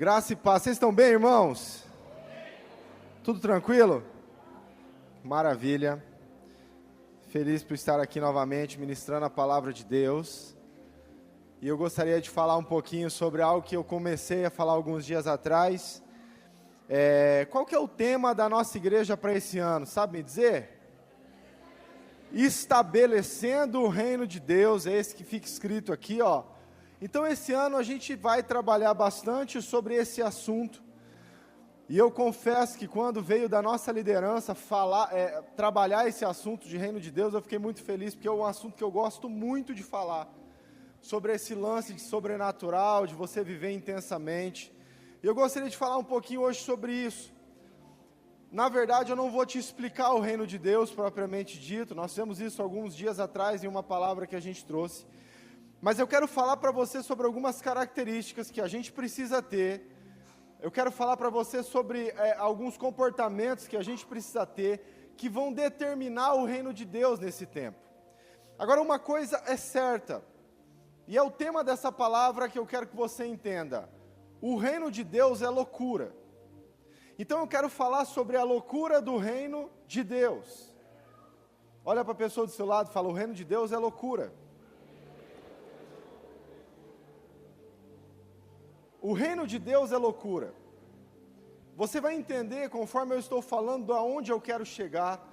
Graça e paz. Vocês estão bem, irmãos? Tudo tranquilo? Maravilha. Feliz por estar aqui novamente ministrando a palavra de Deus. E eu gostaria de falar um pouquinho sobre algo que eu comecei a falar alguns dias atrás. Qual que é o tema da nossa igreja para esse ano? Sabe me dizer? Estabelecendo o reino de Deus, é esse que fica escrito aqui, ó. Então esse ano a gente vai trabalhar bastante sobre esse assunto. E eu confesso que quando veio da nossa liderança trabalhar esse assunto de reino de Deus, eu fiquei muito feliz, porque é um assunto que eu gosto muito de falar. Sobre esse lance de sobrenatural, de você viver intensamente. E eu gostaria de falar um pouquinho hoje sobre isso. Na verdade, eu não vou te explicar o reino de Deus propriamente dito, nós fizemos isso alguns dias atrás em uma palavra que a gente trouxe. Mas eu quero falar para você sobre algumas características que a gente precisa ter. Eu quero falar para você sobre alguns comportamentos que a gente precisa ter, que vão determinar o reino de Deus nesse tempo. Agora, uma coisa é certa, e é o tema dessa palavra que eu quero que você entenda. O reino de Deus é loucura. Então eu quero falar sobre a loucura do reino de Deus. Olha para a pessoa do seu lado e fala, o reino de Deus é loucura. O reino de Deus é loucura. Você vai entender conforme eu estou falando aonde eu quero chegar,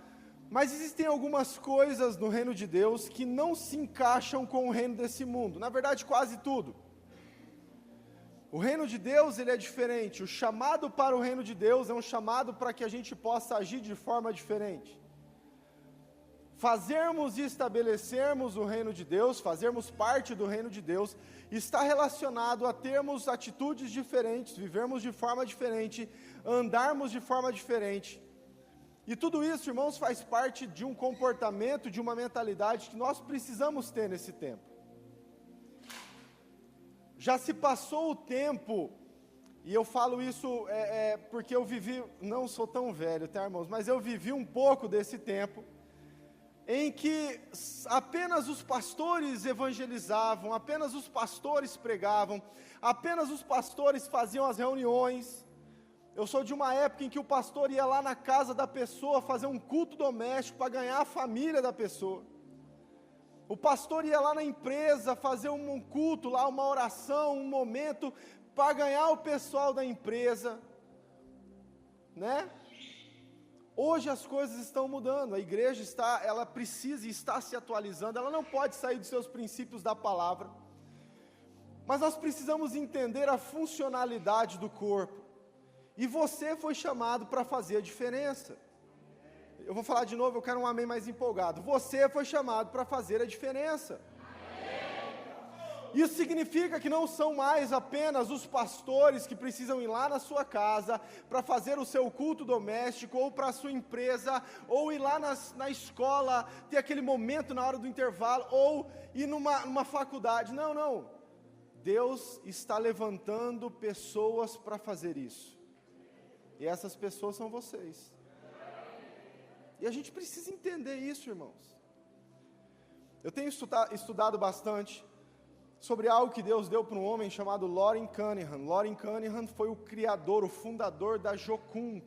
mas existem algumas coisas no reino de Deus que não se encaixam com o reino desse mundo. Na verdade, quase tudo. O reino de Deus, ele é diferente. O chamado para o reino de Deus é um chamado para que a gente possa agir de forma diferente. Fazermos e estabelecermos o reino de Deus, fazermos parte do reino de Deus, está relacionado a termos atitudes diferentes, vivermos de forma diferente, andarmos de forma diferente. E tudo isso, irmãos, faz parte de um comportamento, de uma mentalidade que nós precisamos ter nesse tempo. Já se passou o tempo, e eu falo isso porque eu vivi, não sou tão velho, tá, irmãos, mas eu vivi um pouco desse tempo, em que apenas os pastores evangelizavam, apenas os pastores pregavam, apenas os pastores faziam as reuniões. Eu sou de uma época em que o pastor ia lá na casa da pessoa fazer um culto doméstico para ganhar a família da pessoa. O pastor ia lá na empresa fazer um culto lá, uma oração, um momento para ganhar o pessoal da empresa, né? Hoje as coisas estão mudando, a igreja ela precisa e está se atualizando, ela não pode sair dos seus princípios da palavra, mas nós precisamos entender a funcionalidade do corpo, e você foi chamado para fazer a diferença. Eu vou falar de novo, eu quero um amém mais empolgado. Você foi chamado para fazer a diferença. Isso significa que não são mais apenas os pastores que precisam ir lá na sua casa para fazer o seu culto doméstico, ou para a sua empresa, ou ir lá na escola, ter aquele momento na hora do intervalo, ou ir numa faculdade. Não, não. Deus está levantando pessoas para fazer isso. E essas pessoas são vocês. E a gente precisa entender isso, irmãos. Eu tenho estudado bastante sobre algo que Deus deu para um homem chamado Loren Cunningham. Loren Cunningham foi o criador, o fundador da Jocum.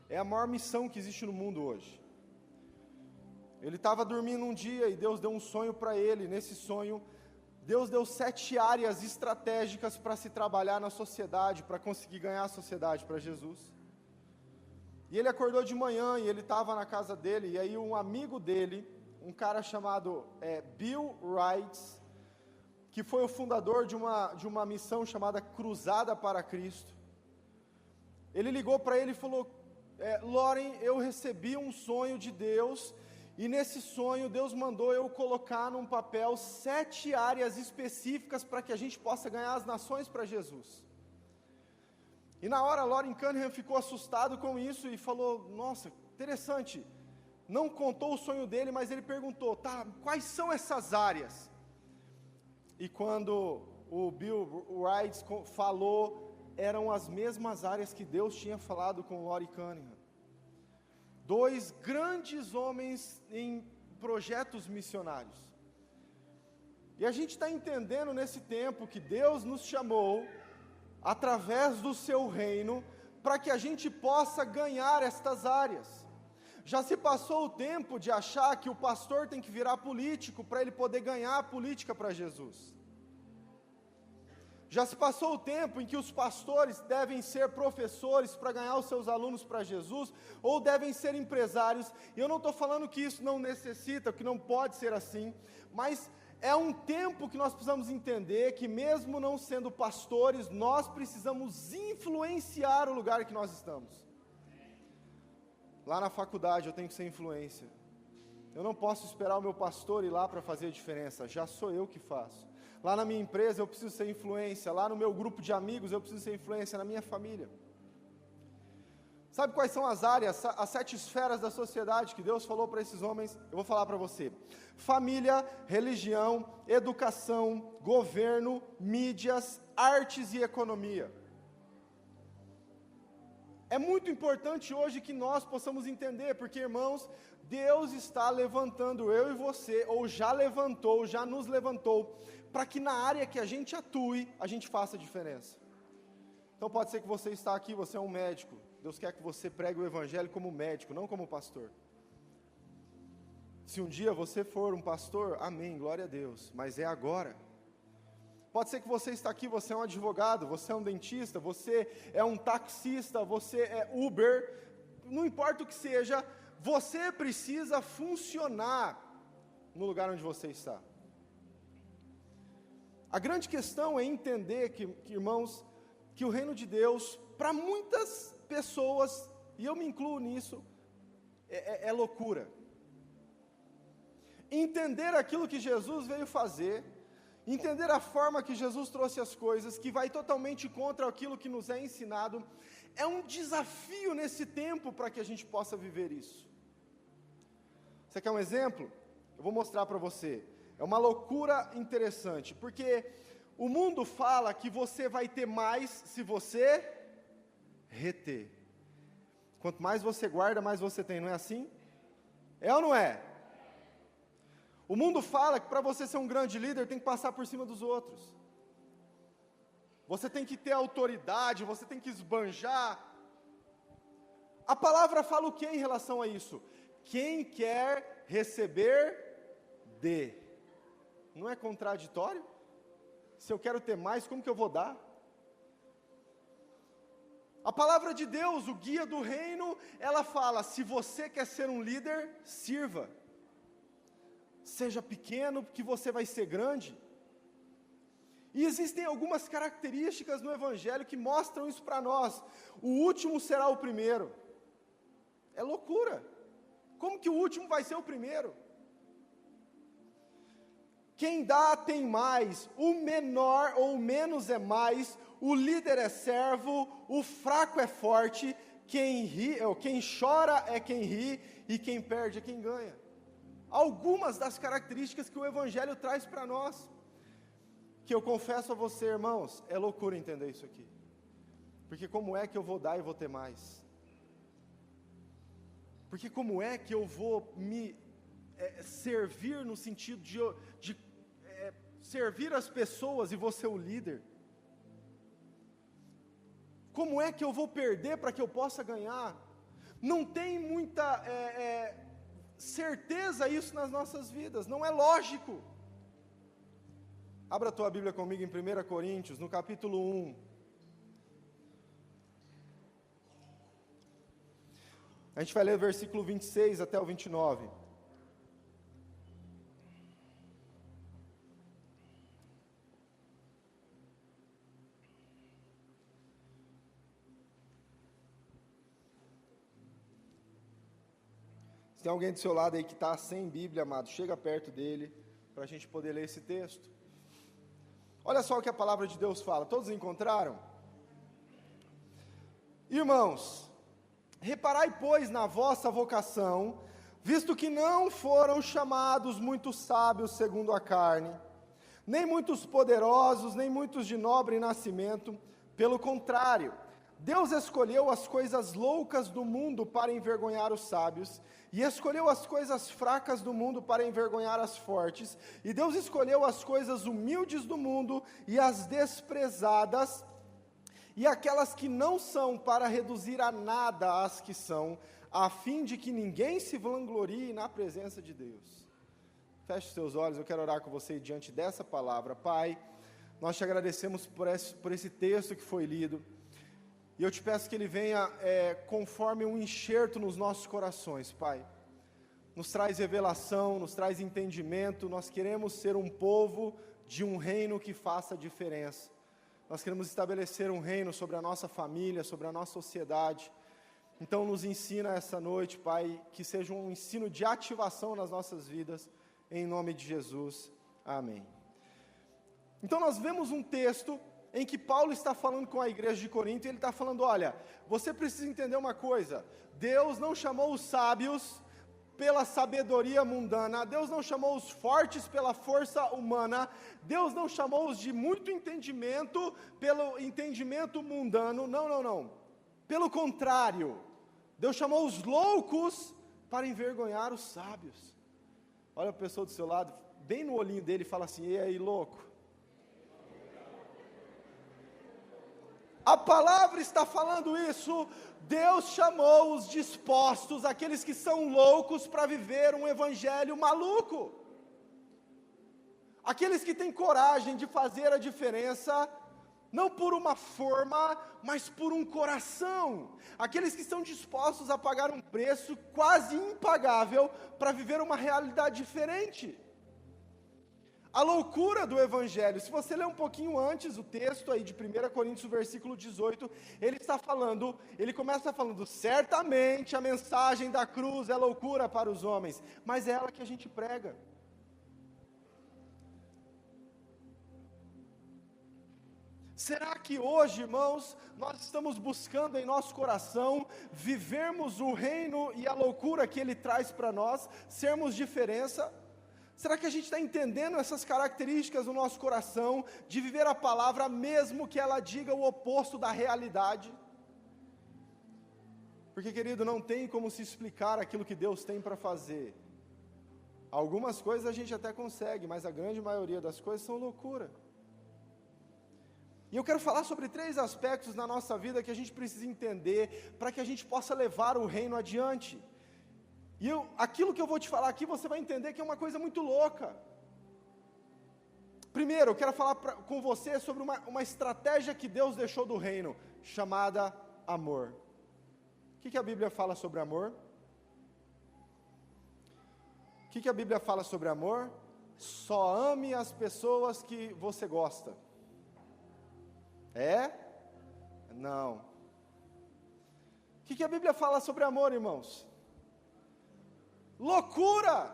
É a maior missão que existe no mundo hoje. Ele estava dormindo um dia e Deus deu um sonho para ele. Nesse sonho, Deus deu 7 áreas estratégicas para se trabalhar na sociedade, para conseguir ganhar a sociedade para Jesus. E ele acordou de manhã e ele estava na casa dele, e aí um amigo dele, um cara chamado Bill Wright, que foi o fundador de uma missão chamada Cruzada para Cristo. Ele ligou para ele e falou, Loren, eu recebi um sonho de Deus, e nesse sonho Deus mandou eu colocar num papel 7 áreas específicas para que a gente possa ganhar as nações para Jesus. E na hora Loren Cunningham ficou assustado com isso e falou, nossa, interessante. Não contou o sonho dele, mas ele perguntou, tá, quais são essas áreas? E quando o Bill Wright falou, eram as mesmas áreas que Deus tinha falado com Loren Cunningham. 2 grandes homens em projetos missionários. E a gente está entendendo nesse tempo que Deus nos chamou através do seu reino, para que a gente possa ganhar estas áreas. Já se passou o tempo de achar que o pastor tem que virar político para ele poder ganhar a política para Jesus. Já se passou o tempo em que os pastores devem ser professores para ganhar os seus alunos para Jesus, ou devem ser empresários. E eu não estou falando que isso não necessita, que não pode ser assim, mas é um tempo que nós precisamos entender que mesmo não sendo pastores, nós precisamos influenciar o lugar que nós estamos. Lá na faculdade eu tenho que ser influência. Eu não posso esperar o meu pastor ir lá para fazer a diferença, já sou eu que faço. Lá na minha empresa eu preciso ser influência, lá no meu grupo de amigos eu preciso ser influência, na minha família. Sabe quais são as áreas, as 7 esferas da sociedade que Deus falou para esses homens? Eu vou falar para você. Família, religião, educação, governo, mídias, artes e economia. É muito importante hoje que nós possamos entender, porque irmãos, Deus está levantando eu e você, ou já levantou, já nos levantou, para que na área que a gente atue, a gente faça a diferença. Então pode ser que você está aqui, você é um médico, Deus quer que você pregue o evangelho como médico, não como pastor. Se um dia você for um pastor, amém, glória a Deus, mas é agora. Pode ser que você está aqui, você é um advogado, você é um dentista, você é um taxista, você é Uber, não importa o que seja, você precisa funcionar no lugar onde você está. A grande questão é entender que, irmãos, que o reino de Deus, para muitas pessoas, e eu me incluo nisso, é loucura. Entender aquilo que Jesus veio fazer, entender a forma que Jesus trouxe as coisas, que vai totalmente contra aquilo que nos é ensinado, é um desafio nesse tempo para que a gente possa viver isso. Você quer um exemplo? Eu vou mostrar para você. É uma loucura interessante, porque o mundo fala que você vai ter mais se você reter. Quanto mais você guarda, mais você tem, não é assim? É ou não é? O mundo fala que para você ser um grande líder, tem que passar por cima dos outros. Você tem que ter autoridade, você tem que esbanjar. A palavra fala o que em relação a isso? Quem quer receber, dê. Não é contraditório? Se eu quero ter mais, como que eu vou dar? A palavra de Deus, o guia do reino, ela fala, se você quer ser um líder, sirva. Seja pequeno, que você vai ser grande. E existem algumas características no Evangelho que mostram isso para nós. O último será o primeiro. É loucura. Como que o último vai ser o primeiro? Quem dá tem mais, o menor ou menos é mais, o líder é servo, o fraco é forte, quem chora é quem ri e quem perde é quem ganha. Algumas das características que o Evangelho traz para nós, que eu confesso a você, irmãos, é loucura entender isso aqui, porque como é que eu vou dar e vou ter mais? Porque como é que eu vou me servir no sentido de servir as pessoas e vou ser o líder? Como é que eu vou perder para que eu possa ganhar? Não tem muita certeza isso nas nossas vidas, não é lógico. Abra a tua Bíblia comigo em 1 Coríntios, no capítulo 1. A gente vai ler o versículo 26 até o 29. Se tem alguém do seu lado aí que está sem Bíblia, amado, chega perto dele, para a gente poder ler esse texto. Olha só o que a palavra de Deus fala, todos encontraram? Irmãos, reparai, pois, na vossa vocação, visto que não foram chamados muitos sábios segundo a carne, nem muitos poderosos, nem muitos de nobre nascimento, pelo contrário, Deus escolheu as coisas loucas do mundo para envergonhar os sábios, e escolheu as coisas fracas do mundo para envergonhar as fortes, e Deus escolheu as coisas humildes do mundo e as desprezadas, e aquelas que não são, para reduzir a nada as que são, a fim de que ninguém se vanglorie na presença de Deus. Feche os seus olhos, eu quero orar com você diante dessa palavra. Pai, nós te agradecemos por esse texto que foi lido, e eu te peço que ele venha conforme um enxerto nos nossos corações, Pai. Nos traz revelação, nos traz entendimento. Nós queremos ser um povo de um reino que faça diferença. Nós queremos estabelecer um reino sobre a nossa família, sobre a nossa sociedade. Então nos ensina essa noite, Pai, que seja um ensino de ativação nas nossas vidas, em nome de Jesus, amém. Então nós vemos um texto em que Paulo está falando com a igreja de Corinto, e ele está falando, olha, você precisa entender uma coisa, Deus não chamou os sábios pela sabedoria mundana, Deus não chamou os fortes pela força humana, Deus não chamou os de muito entendimento pelo entendimento mundano, não, pelo contrário, Deus chamou os loucos para envergonhar os sábios. Olha a pessoa do seu lado, bem no olhinho dele, e fala assim, e aí, louco? A palavra está falando isso. Deus chamou os dispostos, aqueles que são loucos, para viver um evangelho maluco. Aqueles que têm coragem de fazer a diferença, não por uma forma, mas por um coração. Aqueles que estão dispostos a pagar um preço quase impagável para viver uma realidade diferente. A loucura do Evangelho, se você ler um pouquinho antes o texto aí de 1 Coríntios, versículo 18, ele começa falando, certamente a mensagem da cruz é loucura para os homens, mas é ela que a gente prega. Será que hoje, irmãos, nós estamos buscando em nosso coração vivermos o reino e a loucura que ele traz para nós, sermos diferença? Será que a gente está entendendo essas características no nosso coração, de viver a palavra, mesmo que ela diga o oposto da realidade? Porque, querido, não tem como se explicar aquilo que Deus tem para fazer. Algumas coisas a gente até consegue, mas a grande maioria das coisas são loucura. E eu quero falar sobre 3 aspectos na nossa vida que a gente precisa entender, para que a gente possa levar o reino adiante. E aquilo que eu vou te falar aqui, você vai entender que é uma coisa muito louca. Primeiro, eu quero falar com você sobre uma estratégia que Deus deixou do reino, chamada amor. O que a Bíblia fala sobre amor? O que a Bíblia fala sobre amor? Só ame as pessoas que você gosta. É? Não. O que a Bíblia fala sobre amor, irmãos? Loucura!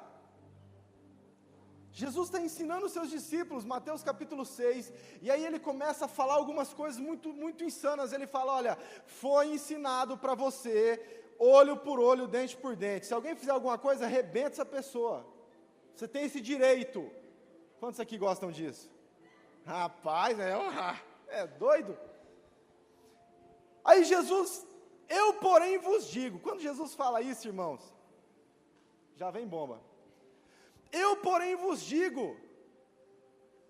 Jesus está ensinando os seus discípulos, Mateus capítulo 6, e aí ele começa a falar algumas coisas muito, muito insanas. Ele fala, olha, foi ensinado para você, olho por olho, dente por dente. Se alguém fizer alguma coisa, arrebenta essa pessoa. Você tem esse direito. Quantos aqui gostam disso? Rapaz, é doido? Aí Jesus, eu porém vos digo, quando Jesus fala isso, irmãos, já vem bomba. Eu, porém, vos digo,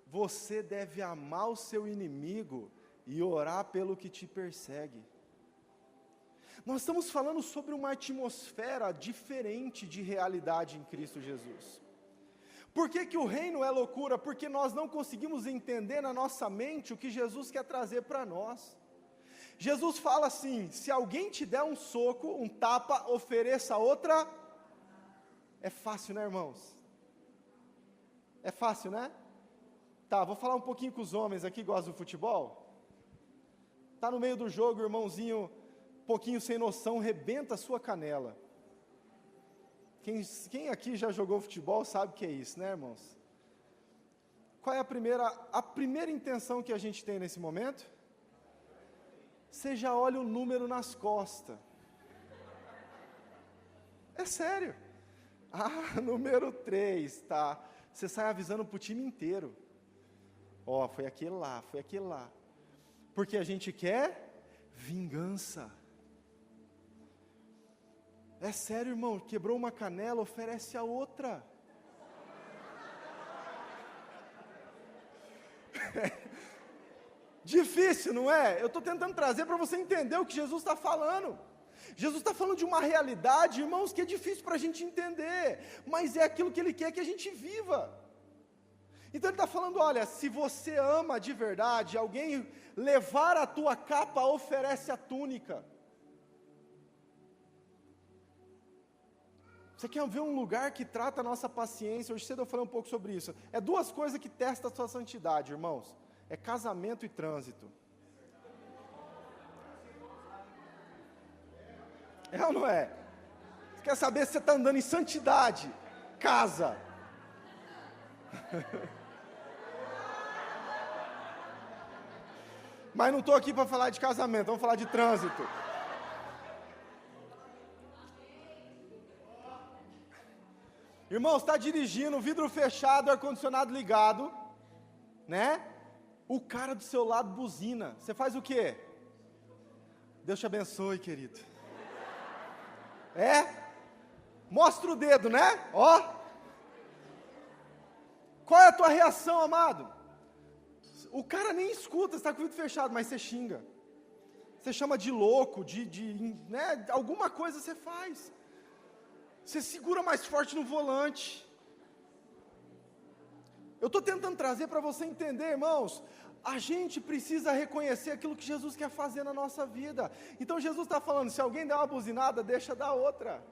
você deve amar o seu inimigo e orar pelo que te persegue. Nós estamos falando sobre uma atmosfera diferente de realidade em Cristo Jesus. Por que o reino é loucura? Porque nós não conseguimos entender na nossa mente o que Jesus quer trazer para nós. Jesus fala assim, se alguém te der um soco, um tapa, ofereça outra. É fácil, né, irmãos? É fácil, né? Tá, vou falar um pouquinho com os homens aqui que gostam do futebol. Tá no meio do jogo, irmãozinho, um pouquinho sem noção, rebenta a sua canela. Quem aqui já jogou futebol sabe o que é isso, né, irmãos? Qual é a primeira intenção que a gente tem nesse momento? Você já olha o número nas costas. É sério. Número 3, tá. Você sai avisando para o time inteiro. Foi aquele lá. Porque a gente quer vingança. É sério, irmão, quebrou uma canela, oferece a outra. Difícil, não é? Eu estou tentando trazer para você entender o que Jesus está falando. Jesus está falando de uma realidade, irmãos, que é difícil para a gente entender, mas é aquilo que Ele quer que a gente viva. Então Ele está falando, olha, se você ama de verdade, alguém levar a tua capa oferece a túnica. Você quer ver um lugar que trata a nossa paciência? Hoje cedo eu falei um pouco sobre isso. É duas coisas que testam a sua santidade, irmãos. É casamento e trânsito. É ou não é? Você quer saber se você está andando em santidade? Casa. Mas não estou aqui para falar de casamento, vamos falar de trânsito. Irmão, está dirigindo, vidro fechado, ar-condicionado ligado, né? O cara do seu lado buzina. Você faz o quê? Deus te abençoe, querido. É? Mostra o dedo, né? Ó. Qual é a tua reação, amado? O cara nem escuta, você está com o vidro fechado, mas você xinga. Você chama de louco, né? Alguma coisa você faz. Você segura mais forte no volante. Eu estou tentando trazer para você entender, irmãos, a gente precisa reconhecer aquilo que Jesus quer fazer na nossa vida. Então Jesus está falando, se alguém der uma buzinada, deixa dar outra.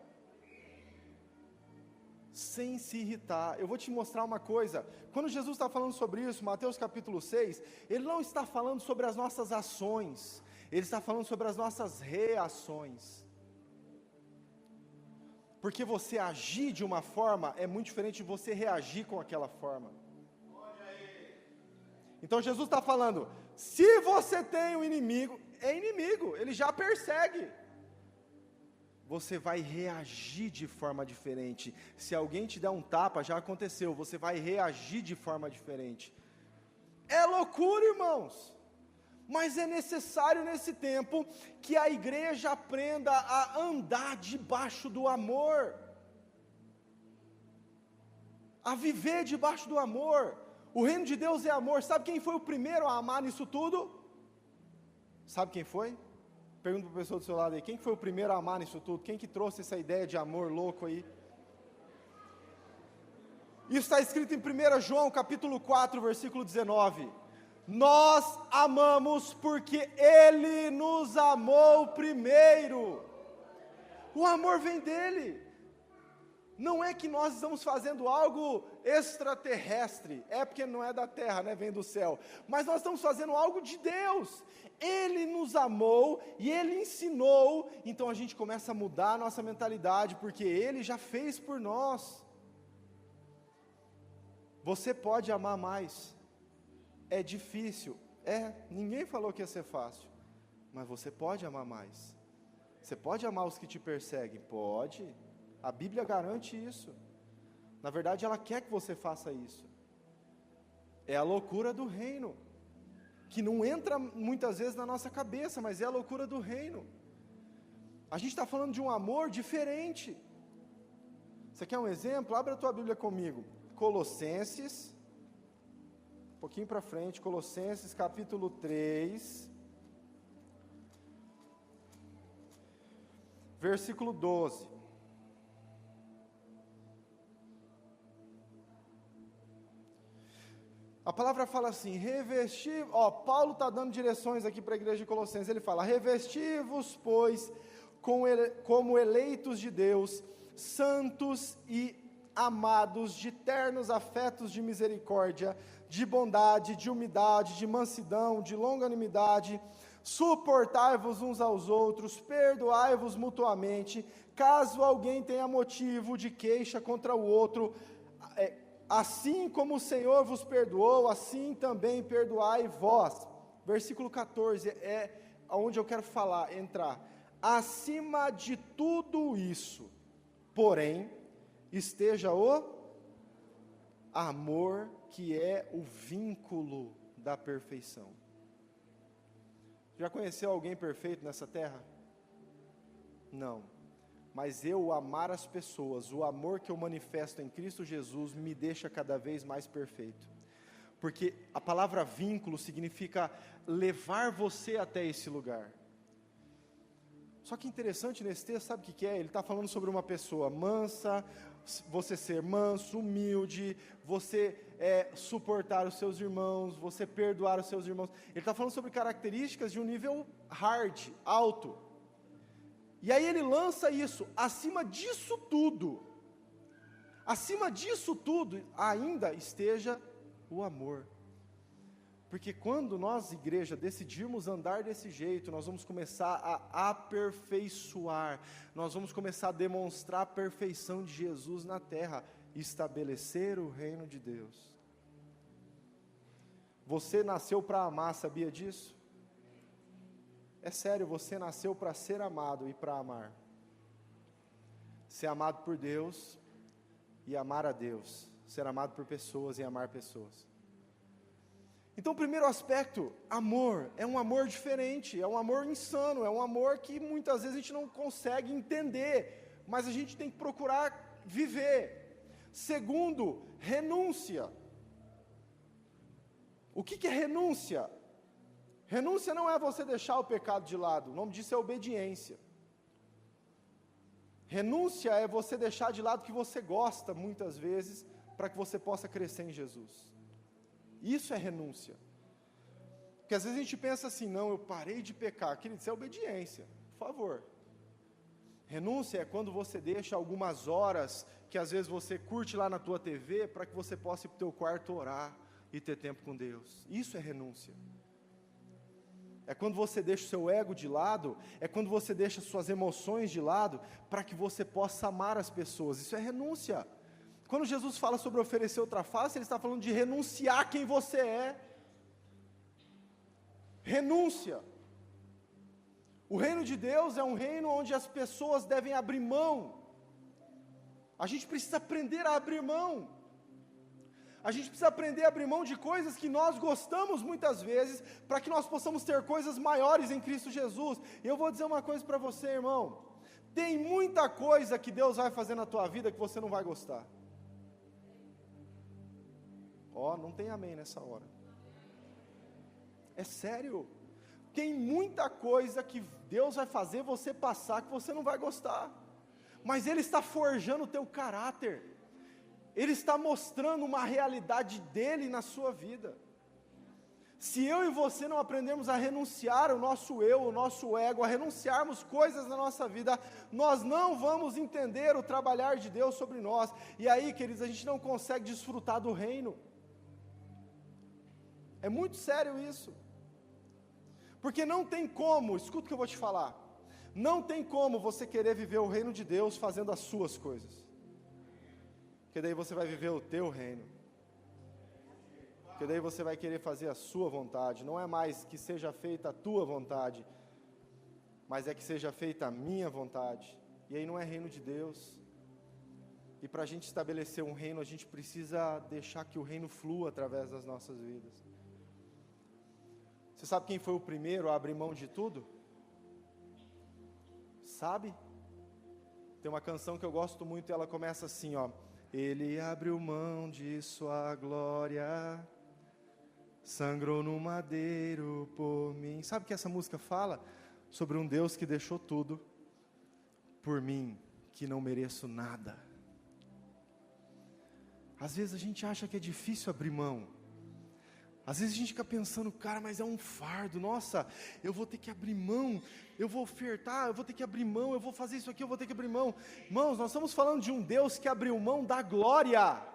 Sem se irritar. Eu vou te mostrar uma coisa. Quando Jesus está falando sobre isso, Mateus capítulo 6, Ele não está falando sobre as nossas ações, Ele está falando sobre as nossas reações. Porque você agir de uma forma é muito diferente de você reagir com aquela forma. Então Jesus está falando, se você tem um inimigo, é inimigo, ele já persegue. Você vai reagir de forma diferente. Se alguém te der um tapa, já aconteceu, você vai reagir de forma diferente. É loucura, irmãos. Mas é necessário nesse tempo que a igreja aprenda a andar debaixo do amor, a viver debaixo do amor. O reino de Deus é amor. Sabe quem foi o primeiro a amar nisso tudo? Sabe quem foi? Pergunta para a pessoa do seu lado aí, quem foi o primeiro a amar nisso tudo? Quem que trouxe essa ideia de amor louco aí? Isso está escrito em 1 João capítulo 4, versículo 19. Nós amamos porque Ele nos amou primeiro. O amor vem dEle. Não é que nós estamos fazendo algo extraterrestre, é porque não é da terra, né, vem do céu. Mas nós estamos fazendo algo de Deus. Ele nos amou e Ele ensinou. Então a gente começa a mudar a nossa mentalidade, porque Ele já fez por nós. Você pode amar mais. É difícil, ninguém falou que ia ser fácil, mas você pode amar mais. Você pode amar os que te perseguem? Pode, a Bíblia garante isso. Na verdade ela quer que você faça isso. É a loucura do reino, que não entra muitas vezes na nossa cabeça, mas é a loucura do reino. A gente está falando de um amor diferente. Você quer um exemplo? Abre a tua Bíblia comigo, Colossenses, um pouquinho para frente, Colossenses capítulo 3, versículo 12. A palavra fala assim, Paulo está dando direções aqui para a igreja de Colossenses, ele fala, revesti-vos, pois, como eleitos de Deus, santos e amados, de ternos afetos de misericórdia, de bondade, de humildade, de mansidão, de longanimidade, suportai-vos uns aos outros, perdoai-vos mutuamente, caso alguém tenha motivo de queixa contra o outro, assim como o Senhor vos perdoou, assim também perdoai vós. Versículo 14 é onde eu quero entrar. Acima de tudo isso, porém, esteja o amor, que é o vínculo da perfeição. Já conheceu alguém perfeito nessa terra? Não. Mas eu amar as pessoas, o amor que eu manifesto em Cristo Jesus, me deixa cada vez mais perfeito. Porque a palavra vínculo significa levar você até esse lugar. Só que interessante nesse texto, sabe o que é? Ele está falando sobre uma pessoa mansa, você ser manso, humilde, você suportar os seus irmãos, você perdoar os seus irmãos. Ele está falando sobre características de um nível hard, alto. E aí ele lança isso, acima disso tudo, ainda esteja o amor. Porque quando nós, igreja, decidirmos andar desse jeito, nós vamos começar a aperfeiçoar, nós vamos começar a demonstrar a perfeição de Jesus na terra, estabelecer o reino de Deus. Você nasceu para amar, sabia disso? É sério, você nasceu para ser amado e para amar. Ser amado por Deus e amar a Deus. Ser amado por pessoas e amar pessoas. Então, o primeiro aspecto, amor, é um amor diferente, é um amor insano, é um amor que muitas vezes a gente não consegue entender, mas a gente tem que procurar viver. Segundo, renúncia. O que é renúncia? Renúncia não é você deixar o pecado de lado, o nome disso é obediência. Renúncia é você deixar de lado o que você gosta, muitas vezes, para que você possa crescer em Jesus. Isso é renúncia. Porque às vezes a gente pensa assim, não, eu parei de pecar. Querido, isso é obediência, por favor. Renúncia é quando você deixa algumas horas, que às vezes você curte lá na tua TV, para que você possa ir para o teu quarto orar e ter tempo com Deus. Isso é renúncia. É quando você deixa o seu ego de lado, é quando você deixa suas emoções de lado, para que você possa amar as pessoas. Isso é renúncia. Quando Jesus fala sobre oferecer outra face, Ele está falando de renunciar quem você é. Renúncia. O reino de Deus é um reino onde as pessoas devem abrir mão. A gente precisa aprender a abrir mão. A gente precisa aprender a abrir mão de coisas que nós gostamos muitas vezes, para que nós possamos ter coisas maiores em Cristo Jesus. E eu vou dizer uma coisa para você, irmão. Tem muita coisa que Deus vai fazer na tua vida que você não vai gostar. Não tem amém nessa hora. É sério. Tem muita coisa que Deus vai fazer você passar que você não vai gostar. Mas Ele está forjando o teu caráter. Ele está mostrando uma realidade dEle na sua vida. Se eu e você não aprendermos a renunciar o nosso eu, o nosso ego, a renunciarmos coisas na nossa vida, nós não vamos entender o trabalhar de Deus sobre nós. E aí, queridos, a gente não consegue desfrutar do reino. É muito sério isso. Porque não tem como, escuta o que eu vou te falar, não tem como você querer viver o reino de Deus fazendo as suas coisas. Porque daí você vai viver o teu reino. Porque daí você vai querer fazer a sua vontade. Não é mais que seja feita a tua vontade, mas é que seja feita a minha vontade. E aí não é reino de Deus. E para a gente estabelecer um reino, a gente precisa deixar que o reino flua através das nossas vidas. Você sabe quem foi o primeiro a abrir mão de tudo? Sabe? Tem uma canção que eu gosto muito e ela começa assim, ó. Ele abriu mão de sua glória, sangrou no madeiro por mim. Sabe o que essa música fala? Sobre um Deus que deixou tudo por mim, que não mereço nada. Às vezes a gente acha que é difícil abrir mão. Às vezes a gente fica pensando, cara, mas é um fardo, nossa, eu vou ter que abrir mão, eu vou ofertar, eu vou ter que abrir mão, eu vou fazer isso aqui, eu vou ter que abrir mão. Irmãos, nós estamos falando de um Deus que abriu mão da glória.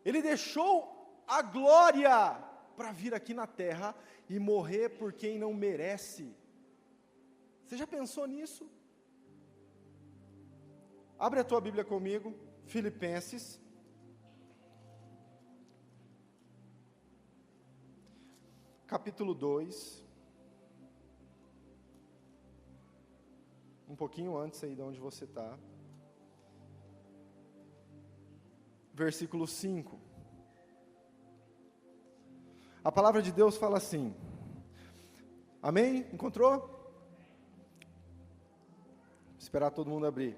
Ele deixou a glória para vir aqui na terra e morrer por quem não merece. Você já pensou nisso? Abre a tua Bíblia comigo, Filipenses. Capítulo 2, um pouquinho antes aí de onde você está, versículo 5, a palavra de Deus fala assim, amém? Encontrou? Vou esperar todo mundo abrir.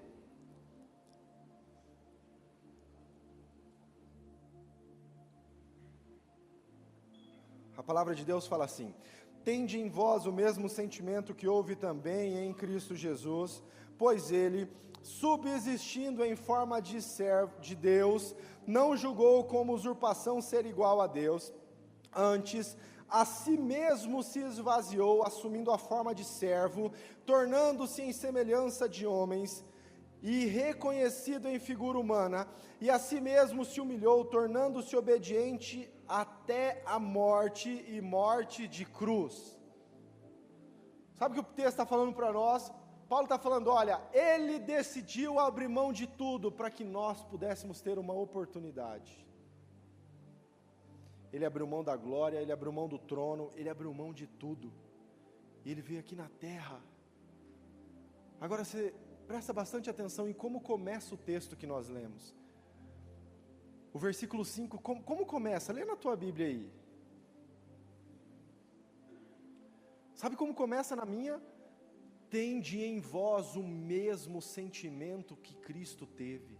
A palavra de Deus fala assim: tende em vós o mesmo sentimento que houve também em Cristo Jesus, pois ele, subsistindo em forma de servo de Deus, não julgou como usurpação ser igual a Deus, antes a si mesmo se esvaziou, assumindo a forma de servo, tornando-se em semelhança de homens, e reconhecido em figura humana, e a si mesmo se humilhou, tornando-se obediente até a morte, e morte de cruz. Sabe o que o texto está falando para nós? Paulo está falando, olha, ele decidiu abrir mão de tudo, para que nós pudéssemos ter uma oportunidade. Ele abriu mão da glória, ele abriu mão do trono, ele abriu mão de tudo, e ele veio aqui na terra. Agora você presta bastante atenção em como começa o texto que nós lemos. O versículo 5, como começa? Lê na tua Bíblia aí. Sabe como começa na minha? Tende em vós o mesmo sentimento que Cristo teve.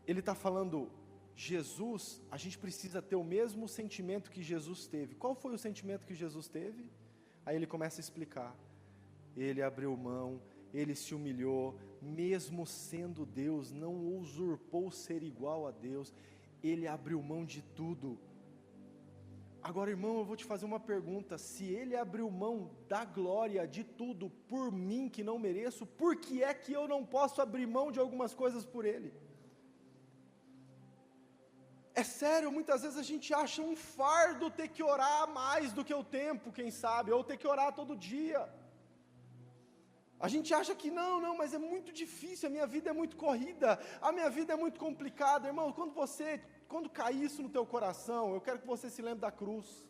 Ele está falando, Jesus, a gente precisa ter o mesmo sentimento que Jesus teve. Qual foi o sentimento que Jesus teve? Aí ele começa a explicar. Ele abriu mão, ele se humilhou, mesmo sendo Deus, não usurpou ser igual a Deus, ele abriu mão de tudo. Agora, irmão, eu vou te fazer uma pergunta: se ele abriu mão da glória, de tudo, por mim que não mereço, por que é que eu não posso abrir mão de algumas coisas por ele? É sério, muitas vezes a gente acha um fardo ter que orar mais do que o tempo, quem sabe, ou ter que orar todo dia. A gente acha que não, mas é muito difícil, a minha vida é muito corrida, a minha vida é muito complicada. Irmão, quando cair isso no teu coração, eu quero que você se lembre da cruz.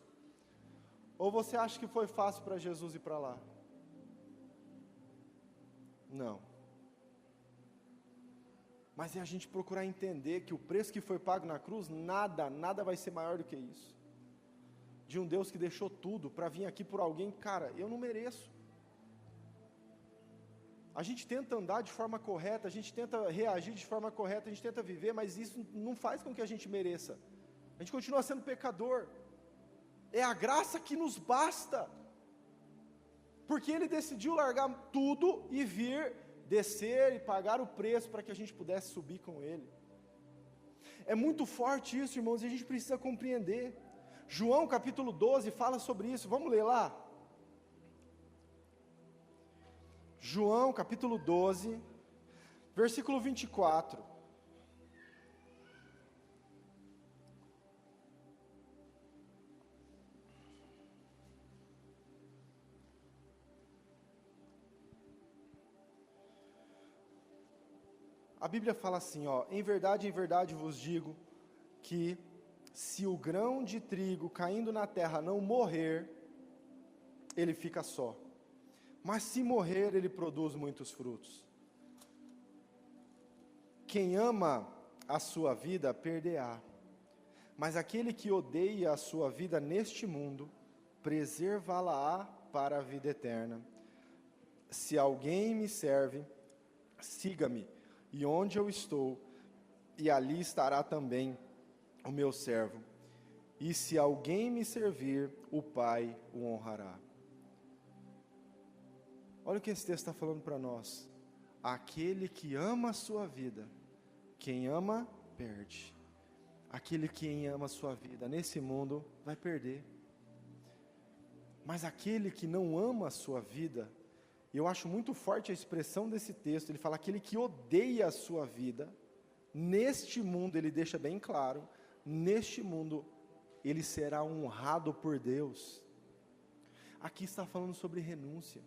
Ou você acha que foi fácil para Jesus ir para lá? Não. Mas é a gente procurar entender que o preço que foi pago na cruz, nada vai ser maior do que isso. De um Deus que deixou tudo para vir aqui por alguém, cara, eu não mereço. A gente tenta andar de forma correta, a gente tenta reagir de forma correta, a gente tenta viver, mas isso não faz com que a gente mereça. A gente continua sendo pecador. É a graça que nos basta. Porque Ele decidiu largar tudo e vir, descer e pagar o preço para que a gente pudesse subir com Ele. É muito forte isso, irmãos, e a gente precisa compreender. João capítulo 12 fala sobre isso, vamos ler lá? João capítulo 12, versículo 24. A Bíblia fala assim, em verdade vos digo, que se o grão de trigo caindo na terra não morrer, ele fica só. Mas se morrer, ele produz muitos frutos. Quem ama a sua vida, perderá. Mas aquele que odeia a sua vida neste mundo, preservá-la-á para a vida eterna. Se alguém me serve, siga-me, e onde eu estou, e ali estará também o meu servo. E se alguém me servir, o Pai o honrará. Olha o que esse texto está falando para nós. Aquele que ama a sua vida, quem ama, perde. Aquele que ama a sua vida nesse mundo, vai perder. Mas aquele que não ama a sua vida, eu acho muito forte a expressão desse texto, ele fala, aquele que odeia a sua vida, neste mundo, ele deixa bem claro, neste mundo, ele será honrado por Deus. Aqui está falando sobre renúncia.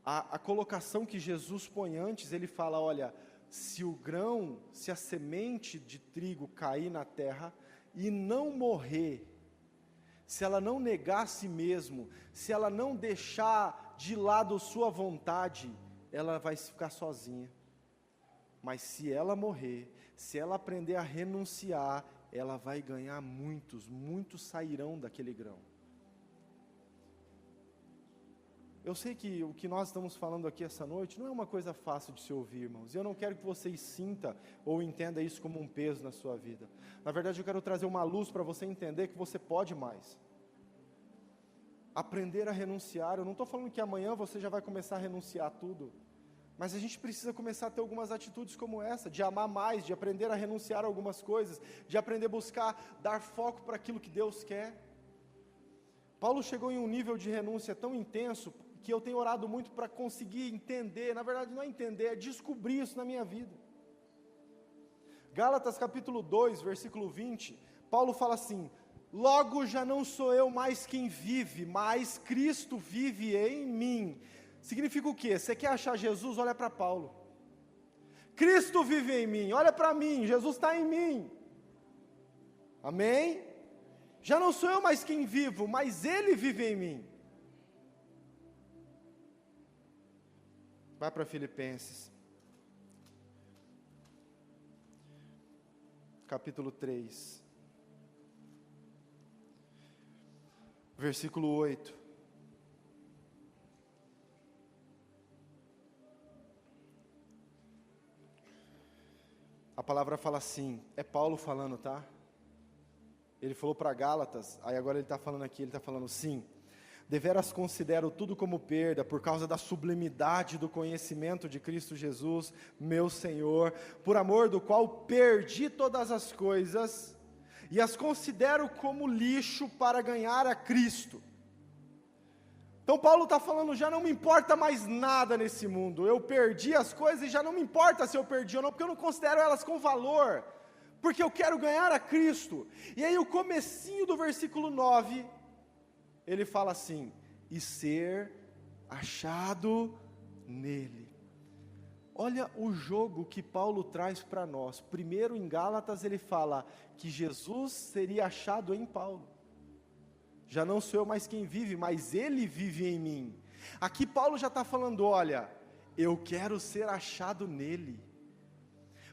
A colocação que Jesus põe antes, ele fala, olha, se o grão, se a semente de trigo cair na terra e não morrer, se ela não negar a si mesmo, se ela não deixar de lado sua vontade, ela vai ficar sozinha. Mas se ela morrer, se ela aprender a renunciar, ela vai ganhar muitos sairão daquele grão. Eu sei que o que nós estamos falando aqui essa noite não é uma coisa fácil de se ouvir, irmãos. E eu não quero que vocês sintam ou entendam isso como um peso na sua vida. Na verdade, eu quero trazer uma luz para você entender que você pode mais. Aprender a renunciar. Eu não estou falando que amanhã você já vai começar a renunciar a tudo. Mas a gente precisa começar a ter algumas atitudes como essa, de amar mais, de aprender a renunciar a algumas coisas, de aprender a buscar, dar foco para aquilo que Deus quer. Paulo chegou em um nível de renúncia tão intenso, que eu tenho orado muito para conseguir entender, na verdade não é entender, é descobrir isso na minha vida. Gálatas capítulo 2, versículo 20, Paulo fala assim: logo já não sou eu mais quem vive, mas Cristo vive em mim. Significa o quê? Você quer achar Jesus? Olha para Paulo. Cristo vive em mim, olha para mim, Jesus está em mim. Amém? Já não sou eu mais quem vivo, mas Ele vive em mim. Vai para Filipenses, capítulo 3, versículo 8. A palavra fala assim, é Paulo falando, tá? Ele falou para Gálatas, aí agora ele está falando aqui, ele está falando sim. Deveras considero tudo como perda, por causa da sublimidade do conhecimento de Cristo Jesus, meu Senhor, por amor do qual perdi todas as coisas, e as considero como lixo para ganhar a Cristo. Então Paulo está falando, já não me importa mais nada nesse mundo, eu perdi as coisas e já não me importa se eu perdi ou não, porque eu não considero elas com valor, porque eu quero ganhar a Cristo. E aí o comecinho do versículo 9, ele fala assim, e ser achado nele. Olha o jogo que Paulo traz para nós. Primeiro em Gálatas ele fala que Jesus seria achado em Paulo. Já não sou eu mais quem vive, mas Ele vive em mim. Aqui Paulo já está falando, olha, eu quero ser achado nele.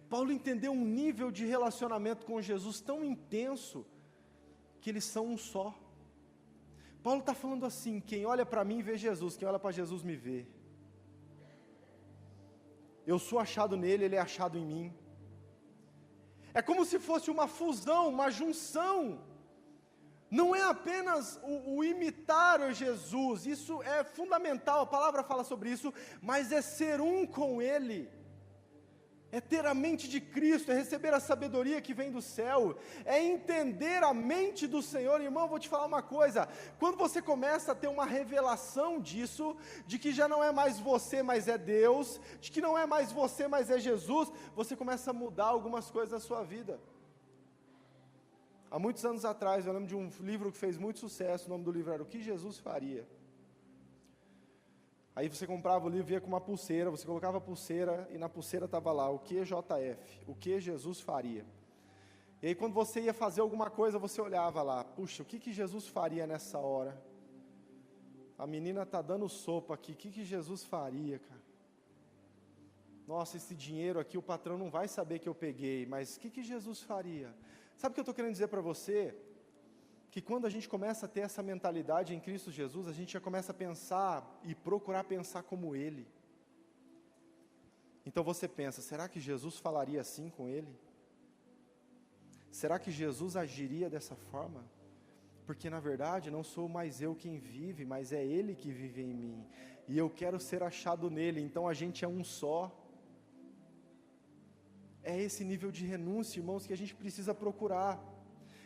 Paulo entendeu um nível de relacionamento com Jesus tão intenso, que eles são um só. Paulo está falando assim, quem olha para mim vê Jesus, quem olha para Jesus me vê. Eu sou achado nele, ele é achado em mim. É como se fosse uma fusão, uma junção. Não é apenas o imitar Jesus, isso é fundamental, a palavra fala sobre isso, mas é ser um com Ele. É ter a mente de Cristo, é receber a sabedoria que vem do céu, é entender a mente do Senhor. Irmão, vou te falar uma coisa, quando você começa a ter uma revelação disso, de que já não é mais você, mas é Deus, de que não é mais você, mas é Jesus, você começa a mudar algumas coisas na sua vida. Há muitos anos atrás, eu lembro de um livro que fez muito sucesso, o nome do livro era O que Jesus Faria. Aí você comprava o livro, via com uma pulseira, você colocava a pulseira e na pulseira estava lá, o QJF, o que Jesus faria. E aí quando você ia fazer alguma coisa, você olhava lá, puxa, o que Jesus faria nessa hora? A menina está dando sopa aqui, o que Jesus faria, cara? Nossa, esse dinheiro aqui o patrão não vai saber que eu peguei, mas o que Jesus faria? Sabe o que eu estou querendo dizer para você? Que quando a gente começa a ter essa mentalidade em Cristo Jesus, a gente já começa a pensar e procurar pensar como Ele. Então você pensa, será que Jesus falaria assim com Ele? Será que Jesus agiria dessa forma? Porque na verdade não sou mais eu quem vive, mas é Ele que vive em mim. E eu quero ser achado nele, então a gente é um só. É esse nível de renúncia, irmãos, que a gente precisa procurar.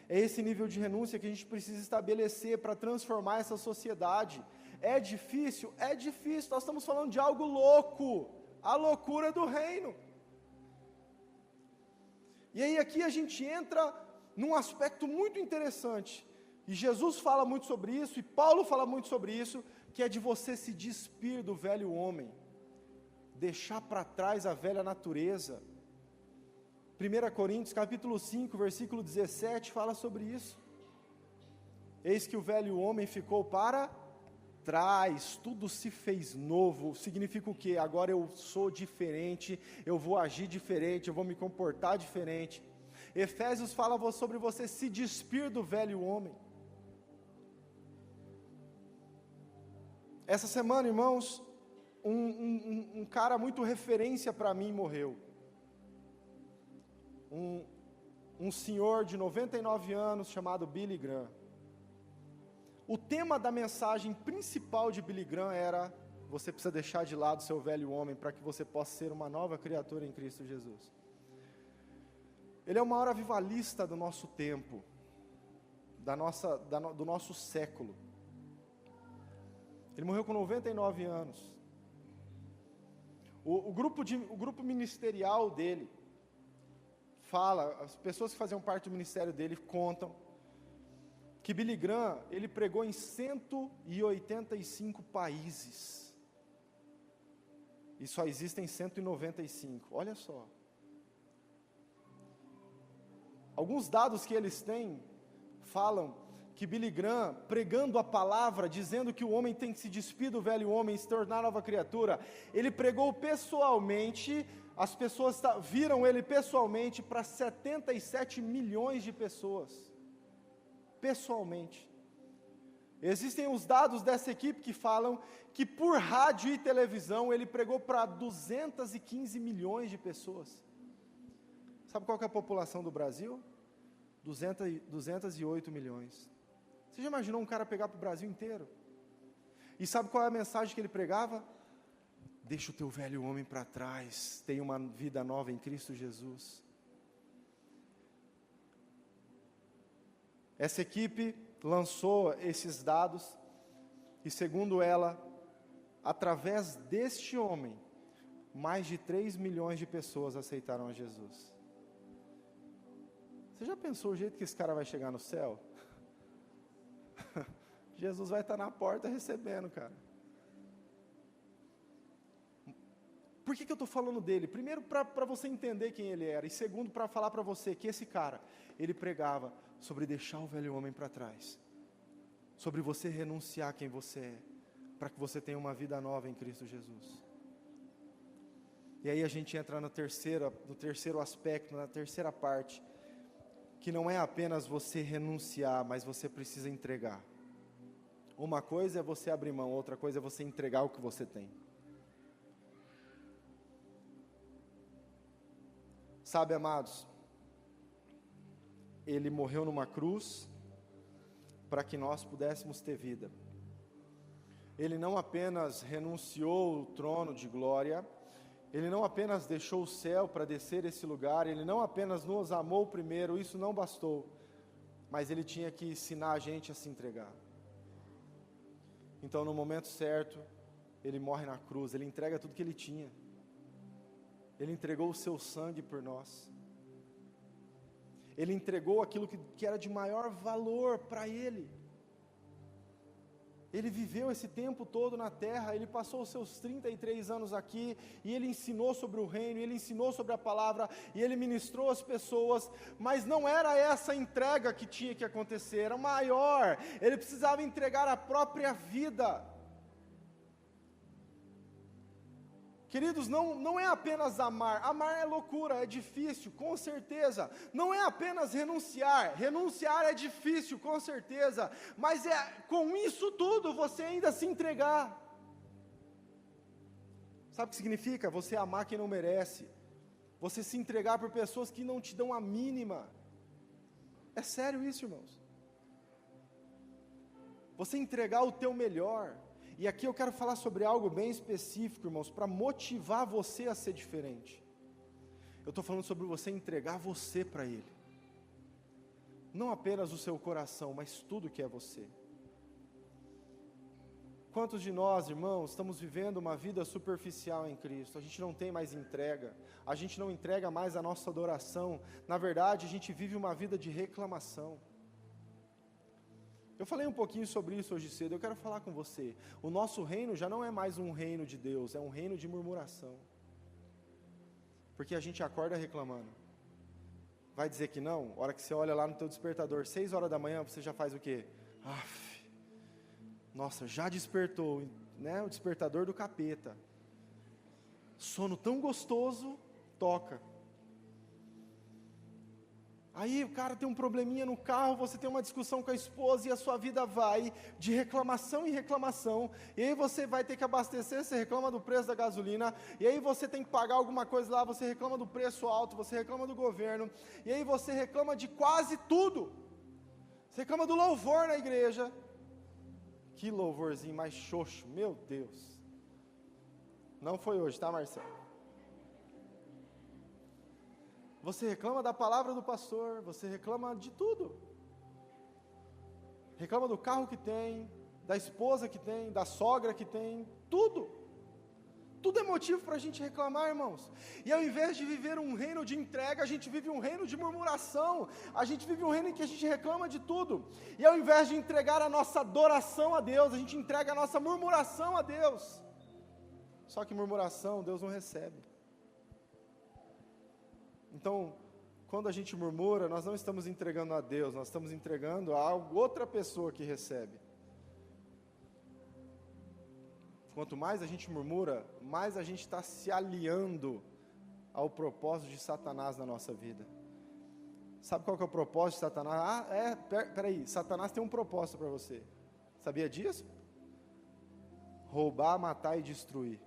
É esse nível de renúncia que a gente precisa estabelecer para transformar essa sociedade. É difícil? É difícil. Nós estamos falando de algo louco, a loucura do reino. E aí aqui a gente entra num aspecto muito interessante. E Jesus fala muito sobre isso, e Paulo fala muito sobre isso, que é de você se despir do velho homem, deixar para trás a velha natureza. 1 Coríntios capítulo 5, versículo 17, fala sobre isso. Eis que o velho homem ficou para trás, tudo se fez novo. Significa o quê? Agora eu sou diferente, eu vou agir diferente, eu vou me comportar diferente. Efésios fala sobre você se despir do velho homem. Essa semana, irmãos, um cara muito referência para mim morreu. Um senhor de 99 anos chamado Billy Graham. O tema da mensagem principal de Billy Graham era: você precisa deixar de lado seu velho homem para que você possa ser uma nova criatura em Cristo Jesus. Ele é o maior avivalista do nosso tempo, do nosso século. Ele morreu com 99 anos. O grupo ministerial dele fala, as pessoas que faziam parte do ministério dele contam que Billy Graham, ele pregou em 185 países. E só existem 195. Olha só. Alguns dados que eles têm falam que Billy Graham, pregando a palavra, dizendo que o homem tem que se despir do velho homem e se tornar nova criatura, ele pregou pessoalmente, as pessoas viram ele pessoalmente para 77 milhões de pessoas. Pessoalmente. Existem os dados dessa equipe que falam que por rádio e televisão ele pregou para 215 milhões de pessoas. Sabe qual que é a população do Brasil? 208 milhões. Você já imaginou um cara pegar para o Brasil inteiro? E sabe qual é a mensagem que ele pregava? Deixa o teu velho homem para trás, tenha uma vida nova em Cristo Jesus. Essa equipe lançou esses dados, e segundo ela, através deste homem, mais de 3 milhões de pessoas aceitaram a Jesus. Você já pensou o jeito que esse cara vai chegar no céu? Jesus vai estar na porta recebendo, cara. Por que eu estou falando dele? Primeiro, para você entender quem ele era, e segundo, para falar para você que esse cara, ele pregava sobre deixar o velho homem para trás, sobre você renunciar a quem você é, para que você tenha uma vida nova em Cristo Jesus. E aí a gente entra no terceiro aspecto, na terceira parte, que não é apenas você renunciar, mas você precisa entregar. Uma coisa é você abrir mão, outra coisa é você entregar o que você tem. Sabe, amados, ele morreu numa cruz para que nós pudéssemos ter vida. Ele não apenas renunciou ao trono de glória, ele não apenas deixou o céu para descer esse lugar, ele não apenas nos amou primeiro, isso não bastou, mas ele tinha que ensinar a gente a se entregar. Então, no momento certo, ele morre na cruz, ele entrega tudo que ele tinha. Ele entregou o seu sangue por nós. Ele entregou aquilo que era de maior valor para ele. Ele viveu esse tempo todo na terra, ele passou os seus 33 anos aqui, e ele ensinou sobre o reino, ele ensinou sobre a palavra, e ele ministrou às pessoas, mas não era essa entrega que tinha que acontecer, era maior, ele precisava entregar a própria vida. Queridos, não é apenas amar é loucura, é difícil, com certeza. Não é apenas renunciar é difícil, com certeza. Mas é com isso tudo você ainda se entregar. Sabe o que significa? Você amar quem não merece. Você se entregar por pessoas que não te dão a mínima. É sério isso, irmãos. Você entregar o teu melhor. E aqui eu quero falar sobre algo bem específico, irmãos, para motivar você a ser diferente. Eu estou falando sobre você entregar você para Ele. Não apenas o seu coração, mas tudo que é você. Quantos de nós, irmãos, estamos vivendo uma vida superficial em Cristo? A gente não tem mais entrega, a gente não entrega mais a nossa adoração. Na verdade, a gente vive uma vida de reclamação. Eu falei um pouquinho sobre isso hoje cedo, eu quero falar com você. O nosso reino já não é mais um reino de Deus, é um reino de murmuração. Porque a gente acorda reclamando. Vai dizer que não? A hora que você olha lá no teu despertador, 6 horas da manhã, você já faz o quê? Nossa, já despertou, né? O despertador do capeta. Sono tão gostoso, toca. Aí o cara tem um probleminha no carro, você tem uma discussão com a esposa e a sua vida vai de reclamação em reclamação, e aí você vai ter que abastecer, você reclama do preço da gasolina, e aí você tem que pagar alguma coisa lá, você reclama do preço alto, você reclama do governo, e aí você reclama de quase tudo. Você reclama do louvor na igreja. Que louvorzinho mais xoxo, meu Deus. Não foi hoje, tá, Marcelo? Você reclama da palavra do pastor, você reclama de tudo. Reclama do carro que tem, da esposa que tem, da sogra que tem, tudo. Tudo é motivo para a gente reclamar, irmãos. E ao invés de viver um reino de entrega, a gente vive um reino de murmuração. A gente vive um reino em que a gente reclama de tudo. E ao invés de entregar a nossa adoração a Deus, a gente entrega a nossa murmuração a Deus. Só que murmuração Deus não recebe. Então, quando a gente murmura, nós não estamos entregando a Deus, nós estamos entregando a outra pessoa que recebe. Quanto mais a gente murmura, mais a gente está se aliando ao propósito de Satanás na nossa vida. Sabe qual que é o propósito de Satanás? Peraí, Satanás tem um propósito para você. Sabia disso? Roubar, matar e destruir.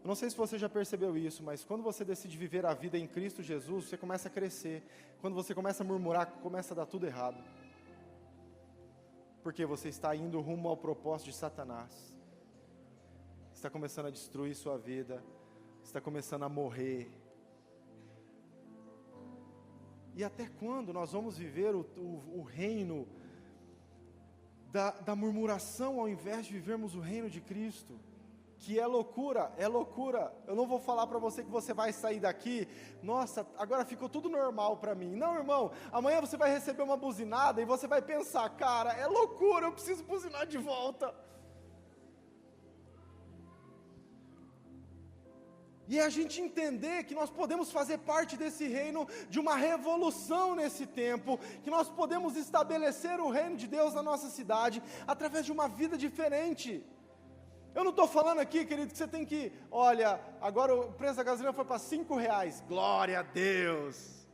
Eu não sei se você já percebeu isso, mas quando você decide viver a vida em Cristo Jesus, você começa a crescer. Quando você começa a murmurar, começa a dar tudo errado. Porque você está indo rumo ao propósito de Satanás. Está começando a destruir sua vida. Está começando a morrer. E até quando nós vamos viver o reino da murmuração, ao invés de vivermos o reino de Cristo? Que é loucura, é loucura. Eu não vou falar para você que você vai sair daqui, nossa, agora ficou tudo normal para mim. Não, irmão, amanhã você vai receber uma buzinada e você vai pensar, cara, é loucura, eu preciso buzinar de volta. E a gente entender que nós podemos fazer parte desse reino, de uma revolução nesse tempo, que nós podemos estabelecer o reino de Deus na nossa cidade, através de uma vida diferente. Eu não estou falando aqui, querido, que você tem que, olha, agora o preço da gasolina foi para R$5, glória a Deus.